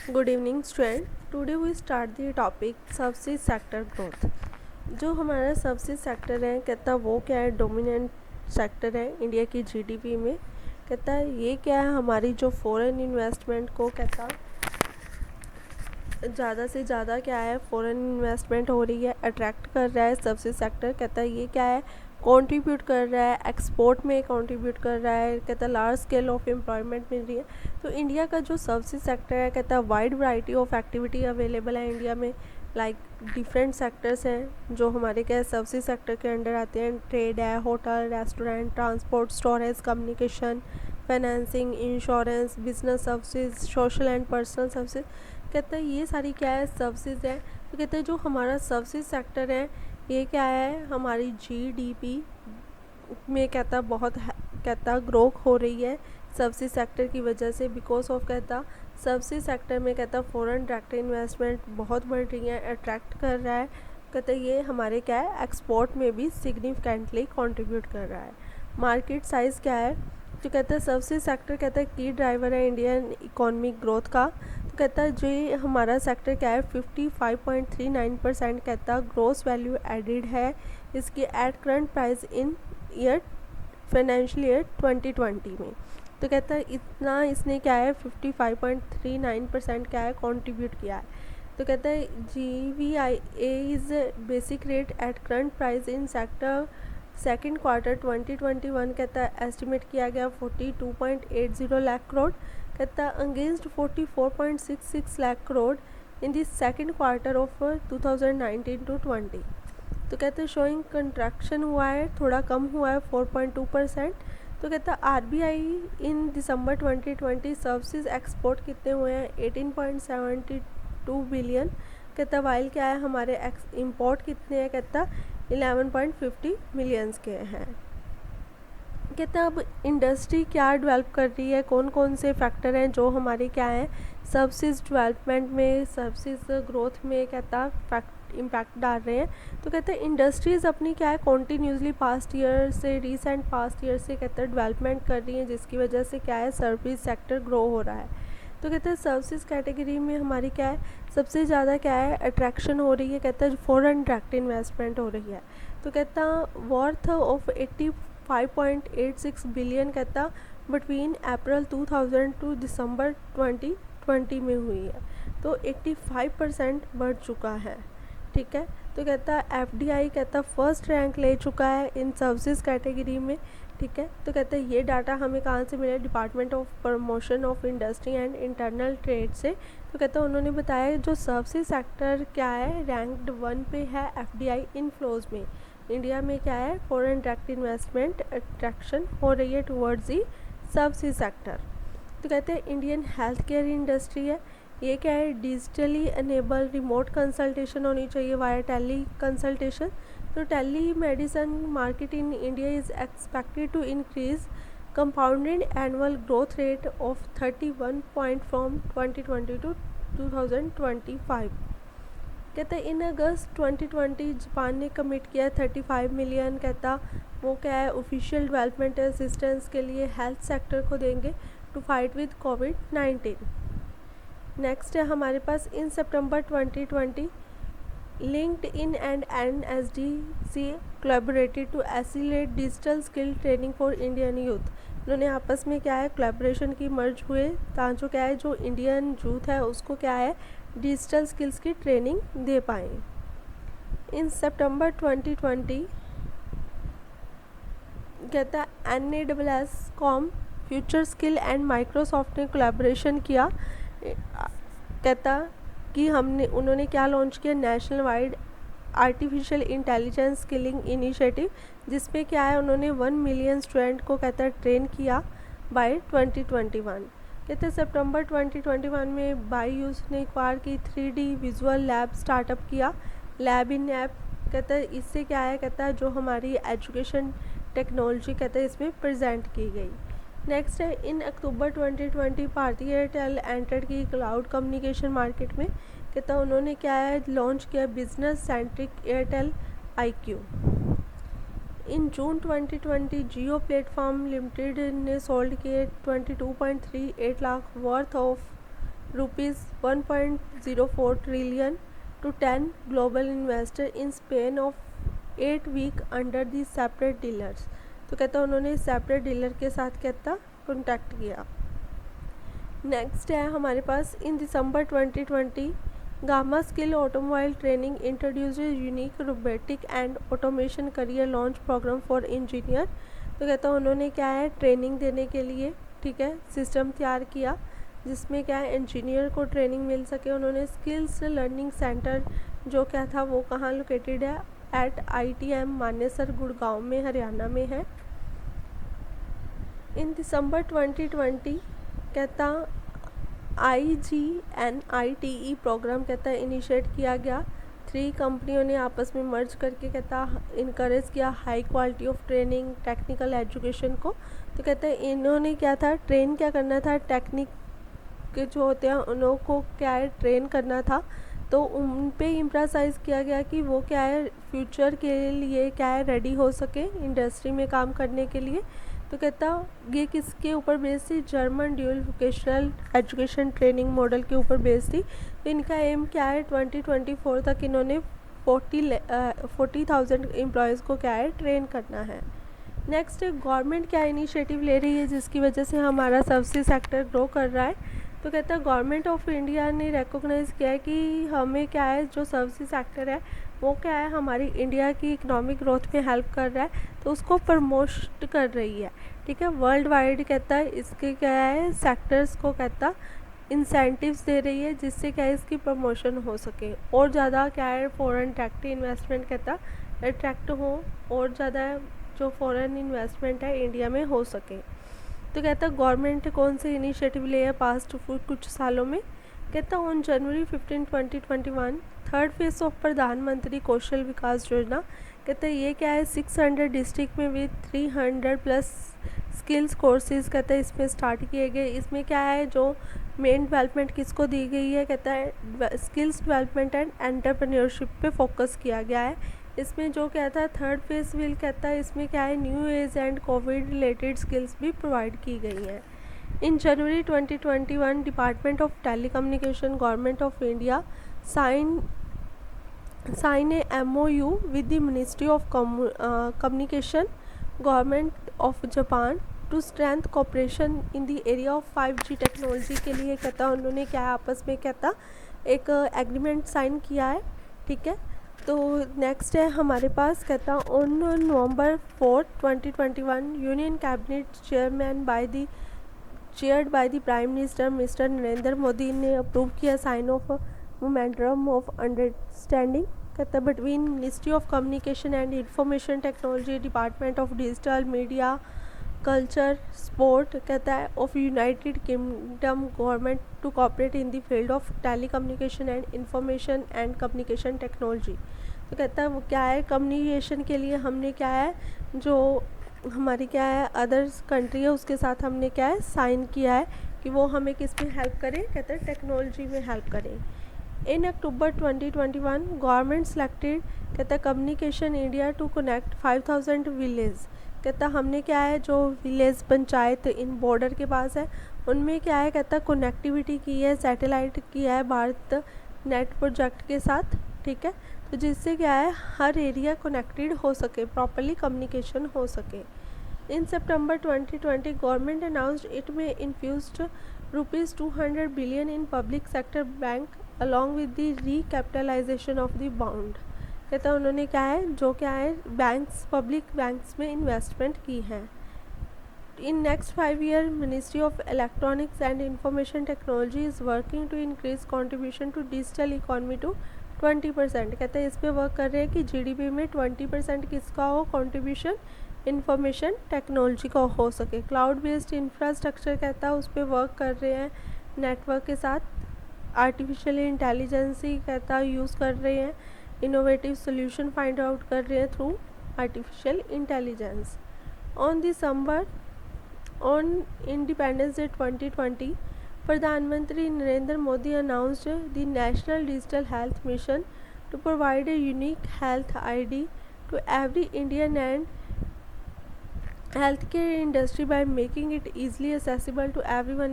Good evening student. Today we start the topic सबसे sector growth. जो हमारा सबसे सेक्टर है कहता वो क्या है, डोमिनेंट सेक्टर है इंडिया की जीडीपी में। कहता है ये क्या है, हमारी जो फॉरेन इन्वेस्टमेंट को कहता ज़्यादा से ज़्यादा क्या है, फॉरेन इन्वेस्टमेंट हो रही है, अट्रैक्ट कर रहा है सबसे सेक्टर। कहता है ये क्या है, कंट्रीब्यूट कर रहा है, एक्सपोर्ट में कंट्रीब्यूट कर रहा है। कहता है लार्ज स्केल ऑफ एम्प्लॉयमेंट मिल रही है। तो इंडिया का जो सबसे सेक्टर है, कहता है wide variety of activity available है इंडिया में। लाइक डिफरेंट सेक्टर्स हैं जो हमारे क्या है सबसे सेक्टर के अंडर आते हैं। ट्रेड है, hotel, restaurant, transport, storage, communication, financing, insurance, business services, social and personal services. कहता है ये सारी क्या है, सर्विसेज है। तो कहते हैं जो हमारा सर्विसेज सेक्टर है ये क्या है, हमारी जीडीपी में कहता बहुत कहता ग्रो हो रही है सर्विसेज सेक्टर की वजह से। बिकॉज ऑफ कहता सर्विसेज सेक्टर में कहता फॉरेन डायरेक्ट इन्वेस्टमेंट बहुत बढ़ रही है, अट्रैक्ट कर रहा है। कहता ये हमारे क्या है, एक्सपोर्ट में भी सिग्निफिकेंटली कंट्रीब्यूट कर रहा है। मार्केट साइज़ क्या है, जो कहता है सर्विसेज सेक्टर कहता है की ड्राइवर है इंडियन इकोनॉमिक ग्रोथ का। तो कहता है जो हमारा सेक्टर क्या है 55.39% कहता ग्रोस वैल्यू एडिड है इसकी at current price in year financial year 2020 में। तो कहता है इतना इसने क्या है 55.39% क्या है कंट्रीब्यूट किया है। तो कहता है GVIA is basic rate at current price in sector second quarter 2021 कहता है एस्टिमेट किया गया 42.80 लाख करोड़। कहता है against 44.66 lakh crore in the second quarter of 2019 to 20। तो कहते हैं शोइंग कंट्रैक्शन हुआ है, थोड़ा कम हुआ है 4.2%। तो कहता है RBI इन दिसंबर 2020 सर्विसेज एक्सपोर्ट कितने हुए हैं 18.72 बिलियन। कहता वाइल क्या है हमारे इंपोर्ट कितने हैं, कहता 11.50 मिलियंस के हैं। कहता अब इंडस्ट्री क्या डेवलप कर रही है, कौन कौन से फैक्टर हैं जो हमारे क्या है सर्विसेज डेवलपमेंट में, सर्विसेज ग्रोथ में कहता इम्पैक्ट डाल रहे हैं। तो कहते हैं इंडस्ट्रीज़ अपनी क्या है कॉन्टीन्यूसली पास्ट ईयर से, रीसेंट पास्ट ईयर से कहते हैं डेवलपमेंट कर रही हैं, जिसकी वजह से क्या है सर्विस सेक्टर ग्रो हो रहा है। तो कहते हैं सर्विसेज कैटेगरी में हमारी क्या है सबसे ज़्यादा क्या है अट्रैक्शन हो रही है, कहता है फॉरेन डायरेक्ट इन्वेस्टमेंट हो रही है। तो कहता वर्थ ऑफ 85.86 बिलियन कहता बिटवीन अप्रैल 2000 टू दिसंबर 2020 में हुई है। तो 85% बढ़ चुका है, ठीक है। तो कहता FDI कहता फर्स्ट रैंक ले चुका है इन सर्विसेज कैटेगरी में, ठीक है। तो कहते हैं ये डाटा हमें कहाँ से मिला, department of promotion of industry and internal trade से। तो कहते हैं उन्होंने बताया जो सर्विसेज सेक्टर क्या है रैंक्ड 1 पे है FDI इनफ्लोज में। इंडिया में क्या है फॉरेन डायरेक्ट इन्वेस्टमेंट अट्रैक्शन हो रही है टुवर्ड्स दी सर्विसेज सेक्टर। तो कहते हैं इंडियन हेल्थ केयर इंडस्ट्री है, ये क्या है डिजिटली अनेबल रिमोट कंसल्टेशन होनी चाहिए वाया टेली कंसल्टेशन। तो tele medicine market in India is expected to increase compounded annual growth rate of 31 point from 2020 to 2025। कहता है इन अगस्त 2020 जापान ने कमिट किया 35 मिलियन कहता वो क्या है ऑफिशियल डेवलपमेंट असिस्टेंस के लिए हेल्थ सेक्टर को देंगे टू फाइट विद कोविड-19। नेक्स्ट है हमारे पास in September 2020 LinkedIn and NSDC collaborated to accelerate digital skill training for Indian youth. उन्होंने आपस में क्या है कोलैबोरेशन की मर्ज हुए ताकि क्या है जो इंडियन यूथ है उसको क्या है डिजिटल स्किल्स की ट्रेनिंग दे पाएँ। इन सितंबर 2020 कहता NASSCOM future skill and Microsoft ने कोलैबोरेशन किया। कहता कि उन्होंने क्या लॉन्च किया national wide artificial intelligence skilling initiative, जिसमें क्या है उन्होंने 1 मिलियन स्टूडेंट को कहता ट्रेन किया बाय 2021। कहते सितंबर 2021 में बायजूस ने एक्वायर की 3D विजुअल लैब स्टार्टअप किया, लैब इन ऐप। कहता है इससे क्या है कहता है जो हमारी एजुकेशन टेक्नोलॉजी कहता है इसमें प्रेजेंट की गई। नेक्स्ट है इन अक्टूबर 2020 भारती एयरटेल एंटर्ड की क्लाउड कम्युनिकेशन मार्केट में। कहता उन्होंने क्या है लॉन्च किया बिजनेस सेंट्रिक एयरटेल IQ। इन जून 2020 जियो प्लेटफॉर्म लिमिटेड ने सोल्ड किए 22.38 lakh worth of rupees 1.04 trillion to 10 global investor in span of 8 week under the separate dealers। तो कहता उन्होंने सेपरेट डीलर के साथ कहता कॉन्टैक्ट किया। नेक्स्ट है हमारे पास in December 2020 Gama skill automobile training introduce unique robotic and automation career launch programme for engineer. तो कहता उन्होंने क्या है ट्रेनिंग देने के लिए ठीक है सिस्टम तैयार किया जिसमें क्या है इंजीनियर को ट्रेनिंग मिल सके। उन्होंने स्किल्स लर्निंग सेंटर जो क्या था वो कहाँ लोकेटेड है एट ITM मानेसर गुड़गांव में हरियाणा में है। इन दिसंबर 2020 कहता IGNITE प्रोग्राम कहता इनिशिएट किया गया। 3 कंपनियों ने आपस में मर्ज करके कहता इनकरेज किया high quality of training technical education को। तो कहते हैं इन्होंने क्या था ट्रेन क्या करना था टेक्निक के जो होते हैं उन लोगों को क्या है ट्रेन करना था। तो उन पे इम्प्रेसाइज किया गया कि वो क्या है फ्यूचर के लिए क्या है रेडी हो सके इंडस्ट्री में काम करने के लिए। तो कहता ये किसके ऊपर बेस्ड थी German dual vocational education training model के ऊपर बेस्ड थी। तो इनका एम क्या है 2024 तक इन्होंने 40,000 एम्प्लॉयज़ को क्या है ट्रेन करना है। नेक्स्ट गवर्नमेंट क्या इनिशिएटिव ले रही है जिसकी वजह से हमारा सर्विस सेक्टर ग्रो कर रहा है। तो कहता है गवर्नमेंट ऑफ इंडिया ने रिकॉग्नाइज़ किया है कि हमें क्या है जो सर्विस सेक्टर है वो क्या है हमारी इंडिया की इकोनॉमिक ग्रोथ में हेल्प कर रहा है तो उसको प्रमोट कर रही है ठीक है। वर्ल्ड वाइड कहता है इसके क्या है सेक्टर्स को कहता इंसेंटिव्स दे रही है जिससे क्या है इसकी प्रमोशन हो सके और ज़्यादा क्या है फॉरेन डायरेक्ट इन्वेस्टमेंट कहता अट्रैक्ट हो और ज़्यादा जो फॉरेन इन्वेस्टमेंट है इंडिया में हो सके। तो कहता गवर्नमेंट कौन से इनिशिएटिव ले है पास्ट कुछ सालों में। कहता on January 15, 2021 third phase of प्रधानमंत्री कौशल विकास योजना कहते हैं ये क्या है 600 डिस्ट्रिक्ट में विद 300 प्लस स्किल्स कोर्सेज कहते हैं इसमें स्टार्ट किए गए। इसमें क्या है जो मेन डेवलपमेंट किसको दी गई है कहता है स्किल्स डेवलपमेंट एंड एंटरप्रेन्योरशिप पे फोकस किया गया है। इसमें जो क्या था थर्ड फेज विल कहता है इसमें क्या है new age and Covid related skills भी प्रोवाइड की गई हैं। इन जनवरी 2021 department of telecommunication government of India sign a MOU with the Ministry of Communication Government of Japan to strengthen cooperation in the area of 5G technology के लिए कहता उन्होंने क्या आपस में कहता एक एग्रीमेंट साइन किया है ठीक है। तो नेक्स्ट है हमारे पास कहता on November 4, 2021 union cabinet chaired by the prime minister mister Narendra Modi ने अप्रूव किया sign of momentum of understanding कहता है between ministry of communication and information technology department of digital media culture sport कहता है of United Kingdom government to cooperate in the field of telecommunication and information and communication technology. तो कहता है वो क्या है कम्युनिकेशन के लिए हमने क्या है जो हमारी क्या है अदर्स कंट्री है उसके साथ हमने क्या है साइन किया है कि वो हमें किस में हेल्प करें कहते हैं टेक्नोलॉजी में हेल्प करें। इन अक्टूबर 2021 गवर्नमेंट सेलेक्टेड कहता है communication India to connect 5000 village कहता हमने क्या है जो विलेज पंचायत इन बॉर्डर के पास है उनमें क्या है कहता कनेक्टिविटी की है सैटेलाइट किया है भारत नेट प्रोजेक्ट के साथ ठीक है। तो जिससे क्या है हर एरिया कनेक्टेड हो सके प्रॉपरली कम्युनिकेशन हो सके। In September 2020 government announced it में infused ₹200 billion in public sector bank along with the recapitalisation of the bond कहता उन्होंने क्या है जो क्या है बैंक्स पब्लिक बैंक्स में इन्वेस्टमेंट की है। In next 5 year ministry of electronics and information technology is working to increase contribution to digital economy to 20% कहते हैं इस पर वर्क कर रहे हैं कि GDP में 20% किसका हो कंट्रीब्यूशन इंफॉर्मेशन टेक्नोलॉजी का हो सके। क्लाउड बेस्ड इंफ्रास्ट्रक्चर कहता है उस पर वर्क कर रहे हैं नेटवर्क के साथ। आर्टिफिशियल इंटेलिजेंसी कहता है यूज़ कर रहे हैं इनोवेटिव सोल्यूशन फाइंड आउट कर रहे हैं through artificial intelligence. On independence day 2020 प्रधानमंत्री Narendra Modi announced the national digital health mission to provide a unique health ID to every Indian and healthcare industry by making it easily accessible to everyone